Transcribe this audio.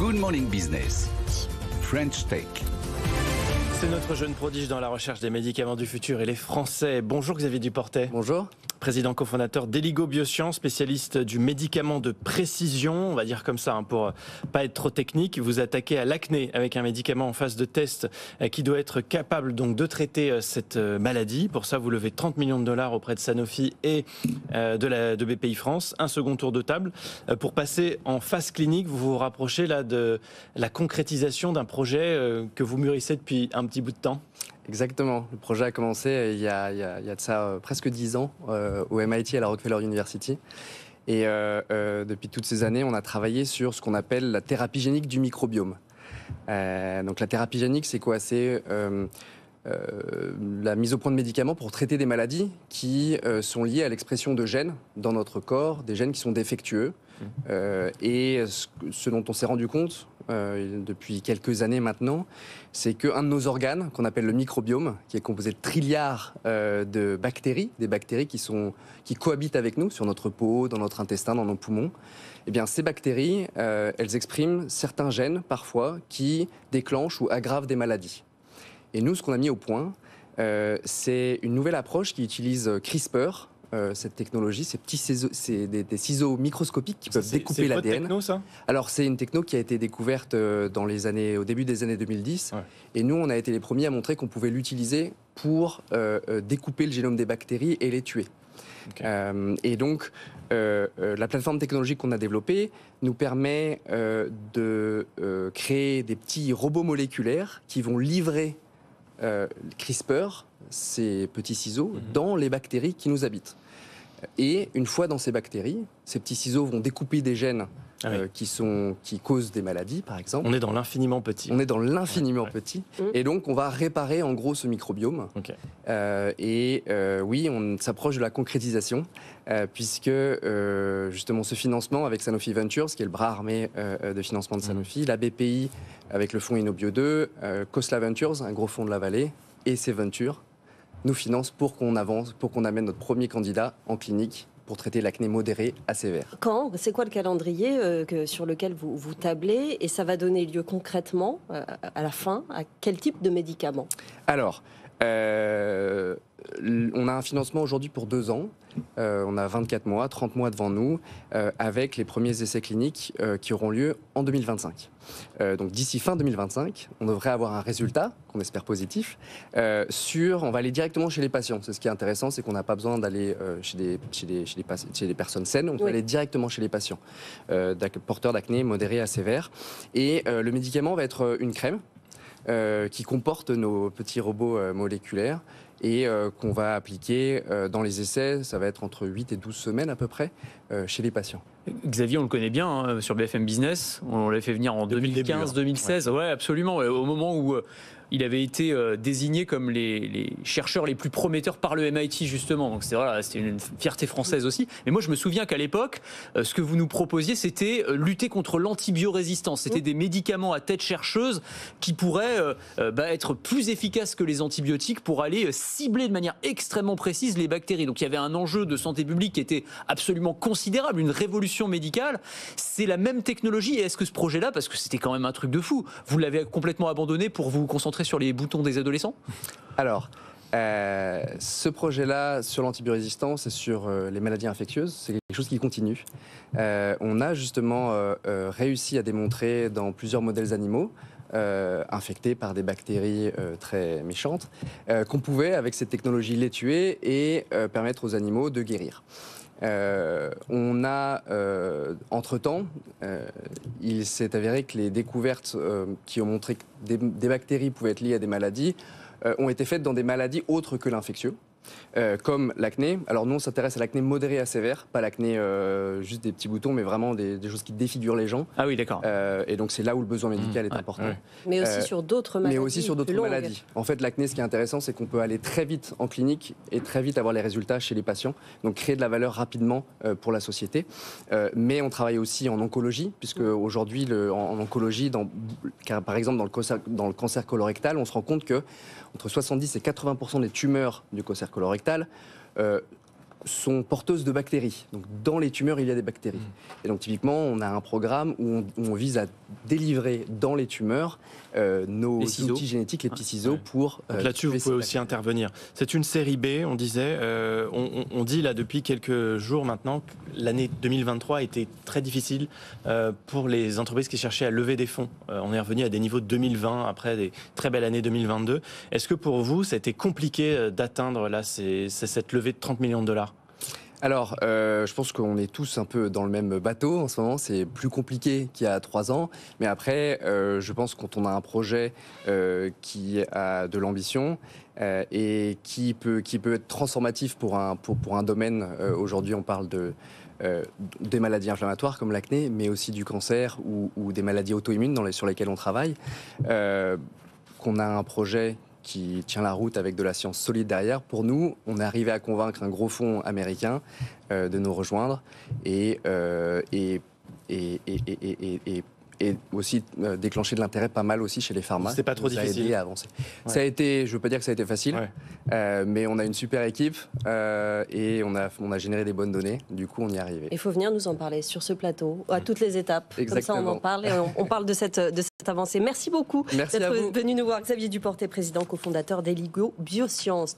Good Morning Business, French Tech. C'est notre jeune prodige dans la recherche des médicaments du futur et les Français. Bonjour Xavier Duportet. Bonjour. Président cofondateur d'Eligo Biosciences, spécialiste du médicament de précision, on va dire comme ça pour pas être trop technique. Vous attaquez à l'acné avec un médicament en phase de test qui doit être capable donc de traiter cette maladie. Pour ça, vous levez 30 millions de dollars auprès de Sanofi et de BPI France. Un second tour de table. Pour passer en phase clinique, vous vous rapprochez là de la concrétisation d'un projet que vous mûrissez depuis un petit bout de temps. Exactement. Le projet a commencé il y a de ça presque 10 ans au MIT, à la Rockefeller University. Et depuis toutes ces années, on a travaillé sur ce qu'on appelle la thérapie génique du microbiome. Donc la thérapie génique, c'est quoi ? C'est la mise au point de médicaments pour traiter des maladies qui sont liées à l'expression de gènes dans notre corps, des gènes qui sont défectueux. Et ce dont on s'est rendu compte depuis quelques années maintenant, c'est qu'un de nos organes, qu'on appelle le microbiome, qui est composé de trilliards de bactéries, des bactéries qui cohabitent avec nous sur notre peau, dans notre intestin, dans nos poumons, eh bien ces bactéries, elles expriment certains gènes parfois qui déclenchent ou aggravent des maladies. Et nous, ce qu'on a mis au point, c'est une nouvelle approche qui utilise CRISPR. Cette technologie, ces petits ciseaux, c'est des ciseaux microscopiques qui peuvent découper l'ADN. C'est votre techno, ça ? Alors, c'est une techno qui a été découverte au début des années 2010. Ouais. Et nous, on a été les premiers à montrer qu'on pouvait l'utiliser pour découper le génome des bactéries et les tuer. Okay. Et donc, la plateforme technologique qu'on a développée nous permet de créer des petits robots moléculaires qui vont livrer CRISPR, ces petits ciseaux, dans les bactéries qui nous habitent. Et une fois dans ces bactéries, ces petits ciseaux vont découper des gènes qui causent des maladies, par exemple. On est dans l'infiniment petit. On est dans l'infiniment petit. Et donc, on va réparer en gros ce microbiome. Okay. Oui, on s'approche de la concrétisation, puisque justement ce financement avec Sanofi Ventures, qui est le bras armé de financement de Sanofi, la BPI avec le fonds Innobio 2, Khosla Ventures, un gros fonds de la vallée, et ces ventures nous financent pour qu'on avance, pour qu'on amène notre premier candidat en clinique pour traiter l'acné modéré à sévère. Quand ? C'est quoi le calendrier sur lequel vous tablez ? Et ça va donner lieu concrètement, à la fin, à quel type de médicaments ? Alors, on a un financement aujourd'hui pour 2 ans. On a 24 mois, 30 mois devant nous, avec les premiers essais cliniques qui auront lieu en 2025. Donc d'ici fin 2025, on devrait avoir un résultat, qu'on espère positif, on va aller directement chez les patients. C'est ce qui est intéressant, c'est qu'on n'a pas besoin d'aller chez des personnes saines, on peut aller directement chez les patients, porteurs d'acné modéré à sévère. Et le médicament va être une crème qui comporte nos petits robots moléculaires et qu'on va appliquer dans les essais, ça va être entre 8 et 12 semaines à peu près, chez les patients. Xavier, on le connaît bien hein, sur BFM Business, on l'avait fait venir en 2015-2016, ouais, absolument, au moment où il avait été désigné comme les chercheurs les plus prometteurs par le MIT justement, donc c'était une fierté française aussi. Mais moi je me souviens qu'à l'époque, ce que vous nous proposiez, c'était lutter contre l'antibiorésistance. C'était des médicaments à tête chercheuse qui pourraient être plus efficaces que les antibiotiques pour aller cibler de manière extrêmement précise les bactéries. Donc il y avait un enjeu de santé publique qui était absolument considérable, une révolution médicale. C'est la même technologie, et est-ce que ce projet-là, parce que c'était quand même un truc de fou, vous l'avez complètement abandonné pour vous concentrer sur les boutons des adolescents ? Alors, ce projet-là sur l'antibiorésistance et sur les maladies infectieuses, c'est quelque chose qui continue. On a justement réussi à démontrer dans plusieurs modèles animaux infectés par des bactéries très méchantes, qu'on pouvait, avec cette technologie, les tuer et permettre aux animaux de guérir. On a, entre-temps, il s'est avéré que les découvertes qui ont montré que des bactéries pouvaient être liées à des maladies ont été faites dans des maladies autres que l'infectieux. Comme l'acné. Alors nous on s'intéresse à l'acné modéré à sévère, pas l'acné juste des petits boutons, mais vraiment des choses qui défigurent les gens. Ah oui, d'accord. Et donc c'est là où le besoin médical est important. Ouais. Mais aussi sur d'autres maladies. Mais aussi sur d'autres maladies. En fait, l'acné, ce qui est intéressant, c'est qu'on peut aller très vite en clinique et très vite avoir les résultats chez les patients, donc créer de la valeur rapidement pour la société. Mais on travaille aussi en oncologie, puisque aujourd'hui en oncologie, par exemple dans le cancer colorectal, on se rend compte que entre 70 et 80% des tumeurs du cancer colorectal sont porteuses de bactéries. Donc dans les tumeurs, il y a des bactéries. Et donc typiquement, on a un programme où on vise à délivrer dans les tumeurs nos outils génétiques, les petits ciseaux, pour... Donc là-dessus, vous pouvez aussi intervenir. C'est une série B, on disait. On dit là depuis quelques jours maintenant que l'année 2023 a été très difficile pour les entreprises qui cherchaient à lever des fonds. On est revenu à des niveaux de 2020 après des très belles années 2022. Est-ce que pour vous, ça a été compliqué d'atteindre là cette levée de 30 millions de dollars ? Alors, je pense qu'on est tous un peu dans le même bateau en ce moment. C'est plus compliqué qu'il y a 3 ans. Mais après, je pense que quand on a un projet qui a de l'ambition et qui peut être transformatif pour un domaine, aujourd'hui on parle des maladies inflammatoires comme l'acné, mais aussi du cancer ou des maladies auto-immunes sur lesquelles on travaille, qu'on a un projet qui tient la route avec de la science solide derrière. Pour nous, on est arrivé à convaincre un gros fonds américain de nous rejoindre et aussi déclencher de l'intérêt pas mal aussi chez les pharma. C'est pas trop difficile. Aidé à avancer. Ouais. Ça a été, je veux pas dire que ça a été facile, mais on a une super équipe et on a généré des bonnes données. Du coup, on y est arrivé. Il faut venir nous en parler sur ce plateau, à toutes les étapes. Exactement. Comme ça, on en parle et on parle de cette avancée. Merci beaucoup Merci d'être à vous. venu nous voir. Xavier Duportet, président cofondateur d'Eligo Biosciences.